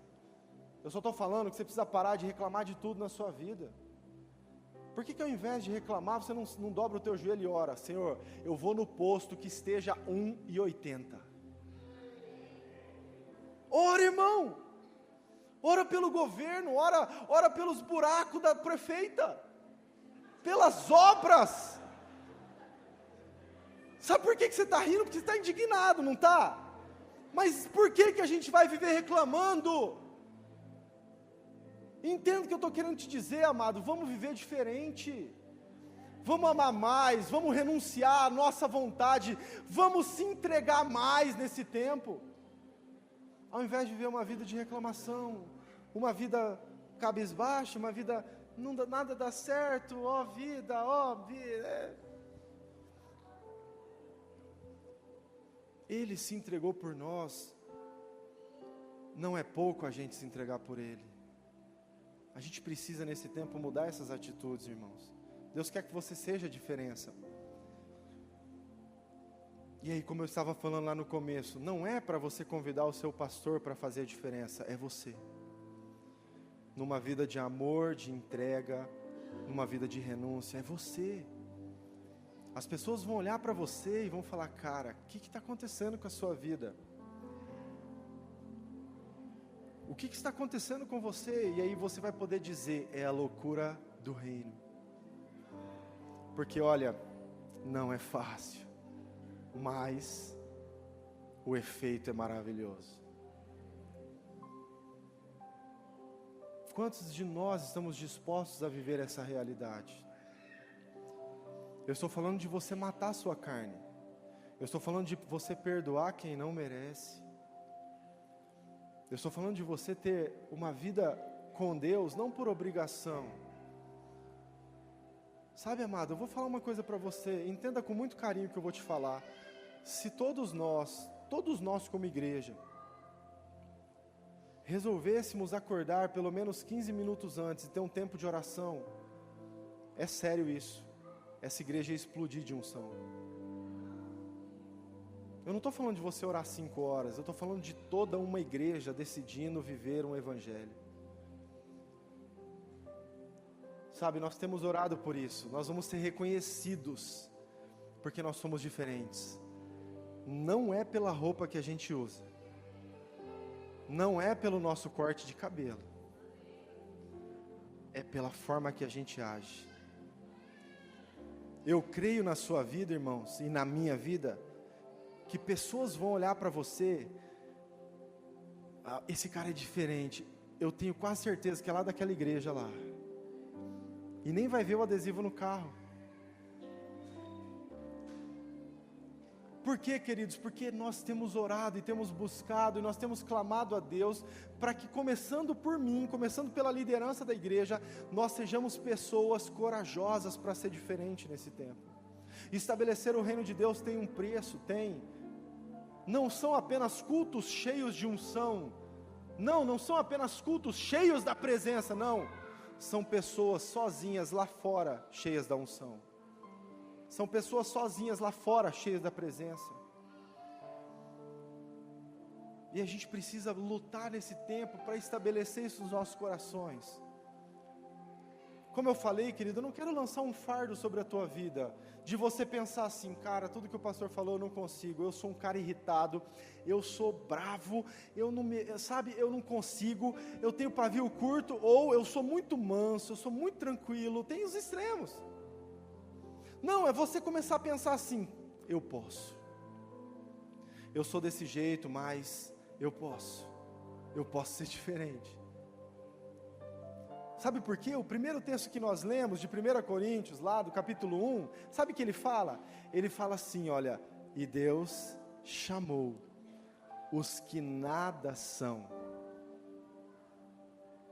Eu só estou falando que você precisa parar de reclamar de tudo na sua vida. Por que ao invés de reclamar, você não dobra o teu joelho e ora, Senhor, eu vou no posto que esteja R$1,80. Ora, irmão, ora pelo governo, ora pelos buracos da prefeita, pelas obras. Sabe por que você está rindo? Porque você está indignado, não está? Mas por que a gente vai viver reclamando? Entenda o que eu estou querendo te dizer, amado, vamos viver diferente. Vamos amar mais, vamos renunciar à nossa vontade, vamos se entregar mais nesse tempo. Ao invés de viver uma vida de reclamação, uma vida cabisbaixa, uma vida, nada dá certo, ó vida. Ele se entregou por nós, não é pouco a gente se entregar por Ele. A gente precisa nesse tempo mudar essas atitudes, irmãos. Deus quer que você seja a diferença. E aí, como eu estava falando lá no começo, não é para você convidar o seu pastor para fazer a diferença, é você. Numa vida de amor, de entrega, numa vida de renúncia, é você. As pessoas vão olhar para você e vão falar, cara, o que está acontecendo com a sua vida? O que está acontecendo com você? E aí você vai poder dizer, é a loucura do reino. Porque olha, não é fácil, mas o efeito é maravilhoso. Quantos de nós estamos dispostos a viver essa realidade? Eu estou falando de você matar a sua carne. Eu estou falando de você perdoar quem não merece. Eu estou falando de você ter uma vida com Deus, não por obrigação. Sabe, amado, eu vou falar uma coisa para você, entenda com muito carinho o que eu vou te falar. Se todos nós como igreja, resolvêssemos acordar pelo menos 15 minutos antes e ter um tempo de oração, é sério isso. Essa igreja ia explodir de unção. Eu não estou falando de você orar 5 horas, eu estou falando de toda uma igreja decidindo viver um evangelho. Sabe, nós temos orado por isso, nós vamos ser reconhecidos, porque nós somos diferentes. Não é pela roupa que a gente usa, não é pelo nosso corte de cabelo, é pela forma que a gente age. Eu creio na sua vida, irmãos, e na minha vida, que pessoas vão olhar para você, esse cara é diferente, eu tenho quase certeza que é lá daquela igreja lá, e nem vai ver o adesivo no carro. Por quê, queridos? Porque nós temos orado e temos buscado e nós temos clamado a Deus para que, começando por mim, começando pela liderança da igreja, nós sejamos pessoas corajosas para ser diferente nesse tempo. Estabelecer o reino de Deus tem um preço, não são apenas cultos cheios de unção, não são apenas cultos cheios da presença, não, são pessoas sozinhas lá fora, cheias da unção. São pessoas sozinhas lá fora, cheias da presença. E a gente precisa lutar nesse tempo para estabelecer isso nos nossos corações. Como eu falei, querido, eu não quero lançar um fardo sobre a tua vida, de você pensar assim, cara, tudo que o pastor falou eu não consigo, eu sou um cara irritado, eu sou bravo, eu não consigo, eu tenho pavio curto, ou eu sou muito manso, eu sou muito tranquilo, tem os extremos. Não, é você começar a pensar assim, eu posso. Eu sou desse jeito, mas eu posso ser diferente. Sabe por quê? O primeiro texto que nós lemos, de 1 Coríntios, lá do capítulo 1, sabe o que ele fala? Ele fala assim, olha, e Deus chamou os que nada são,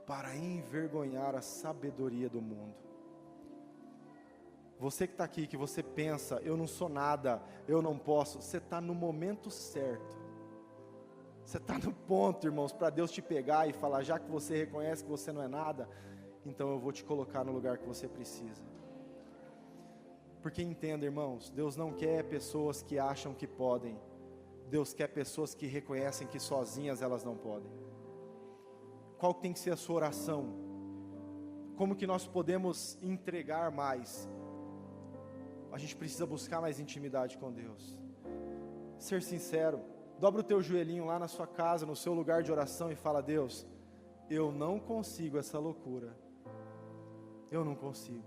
para envergonhar a sabedoria do mundo. Você que está aqui, que você pensa, eu não sou nada, eu não posso, você está no momento certo. Você está no ponto, irmãos, para Deus te pegar e falar, já que você reconhece que você não é nada, então eu vou te colocar no lugar que você precisa. Porque entenda, irmãos, Deus não quer pessoas que acham que podem, Deus quer pessoas que reconhecem que sozinhas elas não podem. Qual tem que ser a sua oração? Como que nós podemos entregar mais? A gente precisa buscar mais intimidade com Deus. Ser sincero, dobra o teu joelhinho lá na sua casa, no seu lugar de oração e fala, Deus, eu não consigo essa loucura. Eu não consigo.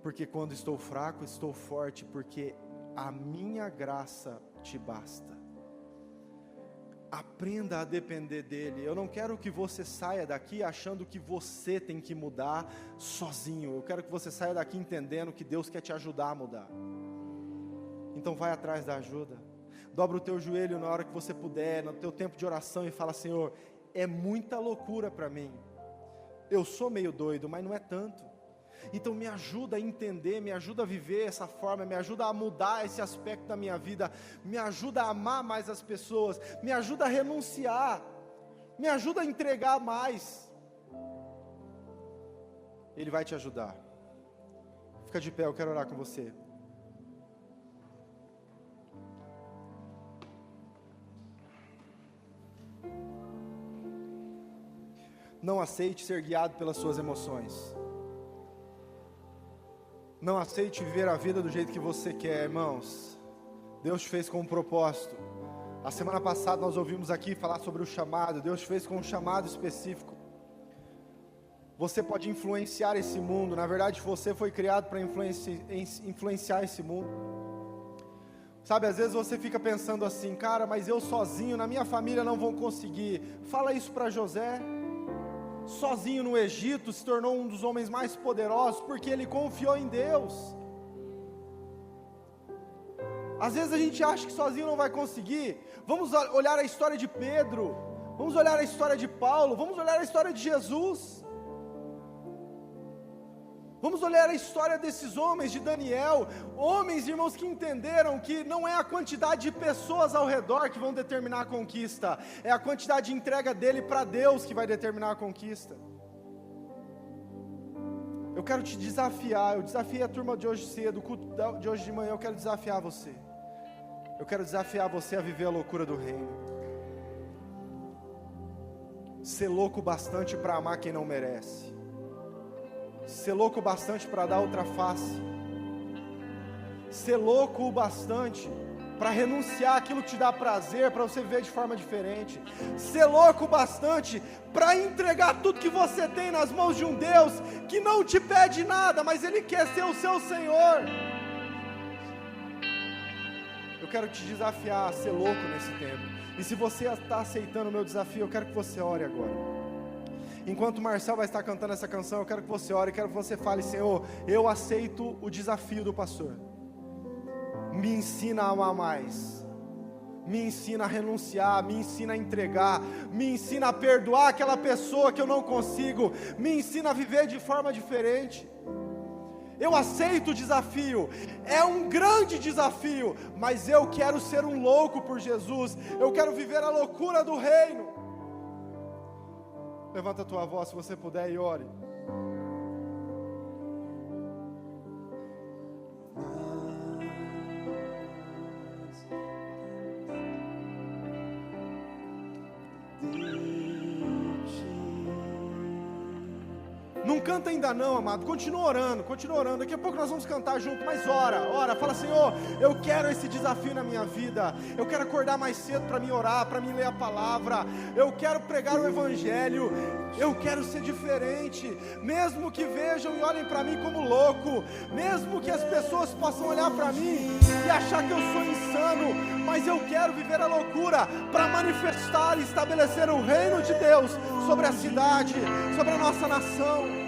Porque quando estou fraco, estou forte, porque a minha graça te basta. Aprenda a depender dEle. Eu não quero que você saia daqui achando que você tem que mudar sozinho. Eu quero que você saia daqui entendendo que Deus quer te ajudar a mudar. Então vai atrás da ajuda. Dobra o teu joelho na hora que você puder, no teu tempo de oração e fala, Senhor, é muita loucura para mim. Eu sou meio doido, mas não é tanto. Então me ajuda a entender, me ajuda a viver essa forma, me ajuda a mudar esse aspecto da minha vida, me ajuda a amar mais as pessoas, me ajuda a renunciar, me ajuda a entregar mais. Ele vai te ajudar. Fica de pé, eu quero orar com você. Não aceite ser guiado pelas suas emoções. Não aceite viver a vida do jeito que você quer, irmãos. Deus te fez com um propósito. A semana passada nós ouvimos aqui falar sobre o chamado. Deus te fez com um chamado específico. Você pode influenciar esse mundo. Na verdade, você foi criado para influenciar esse mundo. Sabe, às vezes você fica pensando assim, cara, mas eu sozinho, na minha família não vão conseguir. Fala isso para José. Sozinho no Egito, se tornou um dos homens mais poderosos, porque ele confiou em Deus. Às vezes a gente acha que sozinho não vai conseguir. Vamos olhar a história de Pedro, vamos olhar a história de Paulo, vamos olhar a história de Jesus. Vamos olhar a história desses homens, de Daniel, homens, irmãos, que entenderam que não é a quantidade de pessoas ao redor que vão determinar a conquista, é a quantidade de entrega dele para Deus que vai determinar a conquista. Eu quero te desafiar, eu desafiei a turma de hoje cedo, o culto de hoje de manhã, eu quero desafiar você. Eu quero desafiar você a viver a loucura do reino. Ser louco bastante para amar quem não merece. Ser louco bastante para dar outra face. Ser louco o bastante para renunciar àquilo que te dá prazer, para você viver de forma diferente. Ser louco bastante para entregar tudo que você tem nas mãos de um Deus que não te pede nada, mas Ele quer ser o seu Senhor. Eu quero te desafiar a ser louco nesse tempo. E se você está aceitando o meu desafio, eu quero que você ore agora. Enquanto o Marcel vai estar cantando essa canção, eu quero que você ore, eu quero que você fale: Senhor, eu aceito o desafio do pastor. Me ensina a amar mais, me ensina a renunciar, me ensina a entregar, me ensina a perdoar aquela pessoa que eu não consigo, me ensina a viver de forma diferente. Eu aceito o desafio, é um grande desafio, mas eu quero ser um louco por Jesus, eu quero viver a loucura do reino. Levanta a tua voz se você puder e ore. Não canta ainda não, amado, continua orando, daqui a pouco nós vamos cantar junto, mas ora, fala: Senhor, eu quero esse desafio na minha vida, eu quero acordar mais cedo para me orar, para me ler a palavra, eu quero pregar o Evangelho, eu quero ser diferente, mesmo que vejam e olhem para mim como louco, mesmo que as pessoas possam olhar para mim e achar que eu sou insano, mas eu quero viver a loucura para manifestar e estabelecer o reino de Deus sobre a cidade, sobre a nossa nação.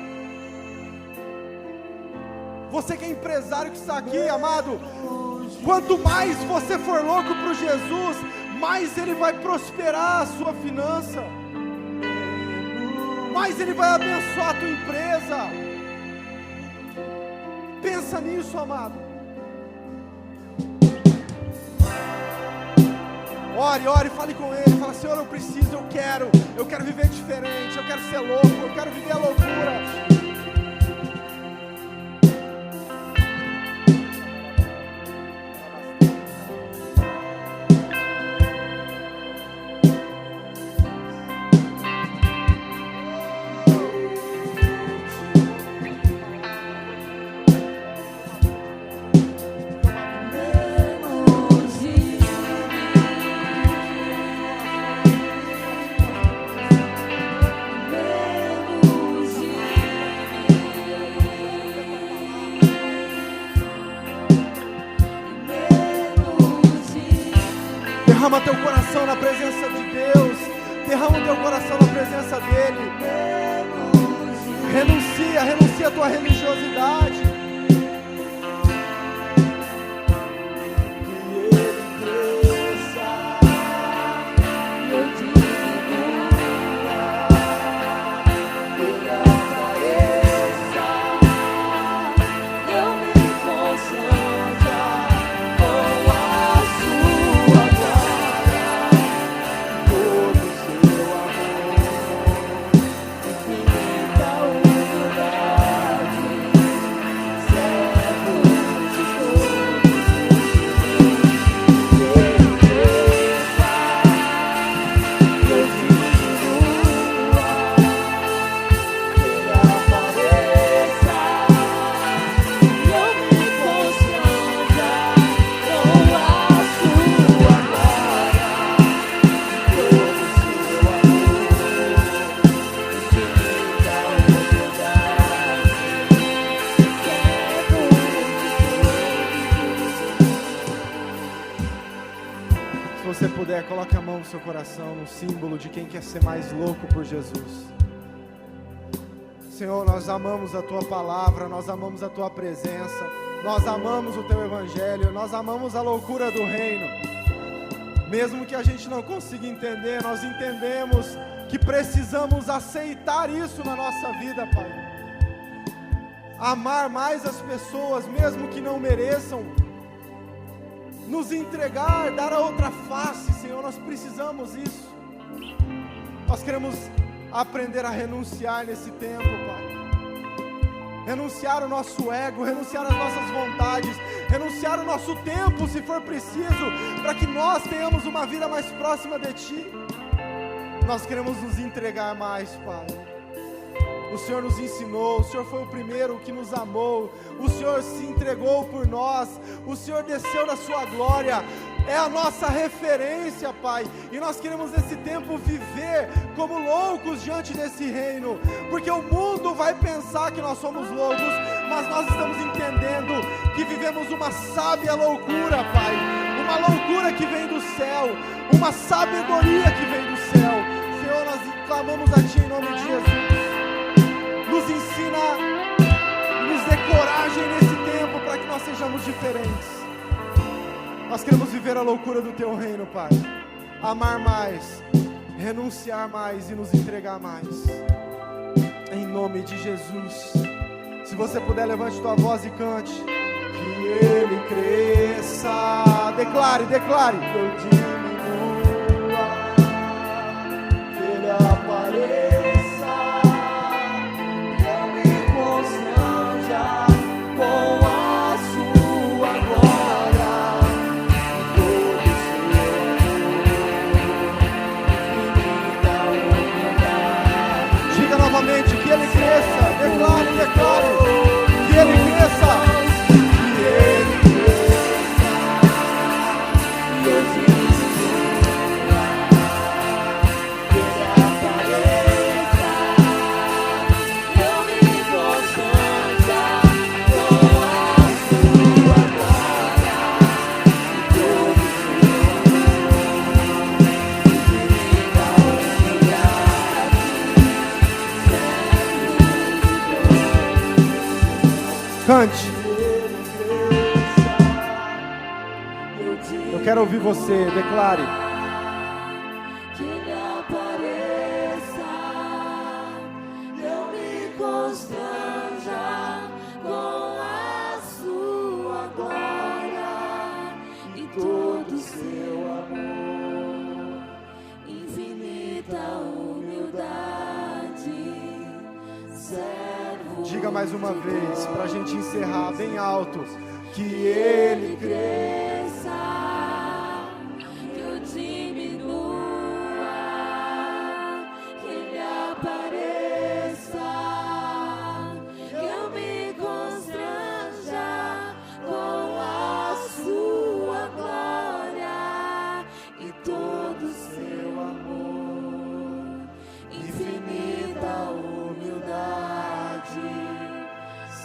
Você que é empresário que está aqui, amado, quanto mais você for louco por Jesus, mais Ele vai prosperar a sua finança, mais Ele vai abençoar a tua empresa. Pensa nisso, amado. Ore, fale com Ele, fala: Senhor, eu preciso, eu quero viver diferente, eu quero ser louco, eu quero viver a loucura. Derrama teu coração na presença de Deus. Derrama teu coração na presença dEle. Renuncia a tua religiosidade. Se você puder, coloque a mão no seu coração, no símbolo de quem quer ser mais louco por Jesus. Senhor, nós amamos a Tua palavra, nós amamos a Tua presença, nós amamos o Teu Evangelho, nós amamos a loucura do reino. Mesmo que a gente não consiga entender, nós entendemos que precisamos aceitar isso na nossa vida, Pai. Amar mais as pessoas, mesmo que não mereçam, nos entregar, dar a outra face, Senhor, nós precisamos isso. Nós queremos aprender a renunciar nesse tempo, Pai. Renunciar o nosso ego, renunciar as nossas vontades, renunciar o nosso tempo, se for preciso, para que nós tenhamos uma vida mais próxima de Ti. Nós queremos nos entregar mais, Pai. O Senhor nos ensinou, o Senhor foi o primeiro que nos amou, o Senhor se entregou por nós, o Senhor desceu na sua glória, é a nossa referência, Pai, e nós queremos nesse tempo viver como loucos diante desse reino, porque o mundo vai pensar que nós somos loucos, mas nós estamos entendendo que vivemos uma sábia loucura, Pai, uma loucura que vem do céu, uma sabedoria que vem do céu. Senhor, nós clamamos a Ti em nome de Jesus. Nos ensina, nos dê coragem nesse tempo para que nós sejamos diferentes. Nós queremos viver a loucura do Teu reino, Pai. Amar mais, renunciar mais e nos entregar mais. Em nome de Jesus. Se você puder, levante tua voz e cante. Que Ele cresça. Declare, declare. Eu diminua, que Ele apareça. Que Ele cresça, declare, declare, que Ele cresça, que Ele cresça, Deus que Ele apareça, eu me constanja com a sua glória, e todo cante. Eu quero ouvir você, declare. Que Ele apareça, eu me constranja com a sua glória e todo o seu amor, infinita humildade. Diga mais uma vez, para a gente encerrar bem alto. Que Ele cresça, que eu diminua, que Ele apareça, que eu me constranja com a sua glória e todo o seu amor, infinita humildade.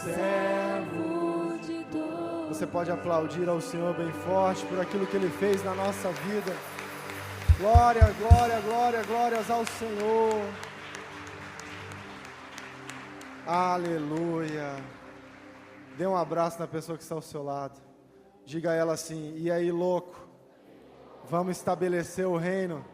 Servo de Deus. Você pode aplaudir ao Senhor bem forte por aquilo que Ele fez na nossa vida. Glória, glória, glória, glórias ao Senhor. Aleluia. Dê um abraço na pessoa que está ao seu lado. Diga a ela assim: e aí, louco? Vamos estabelecer o reino.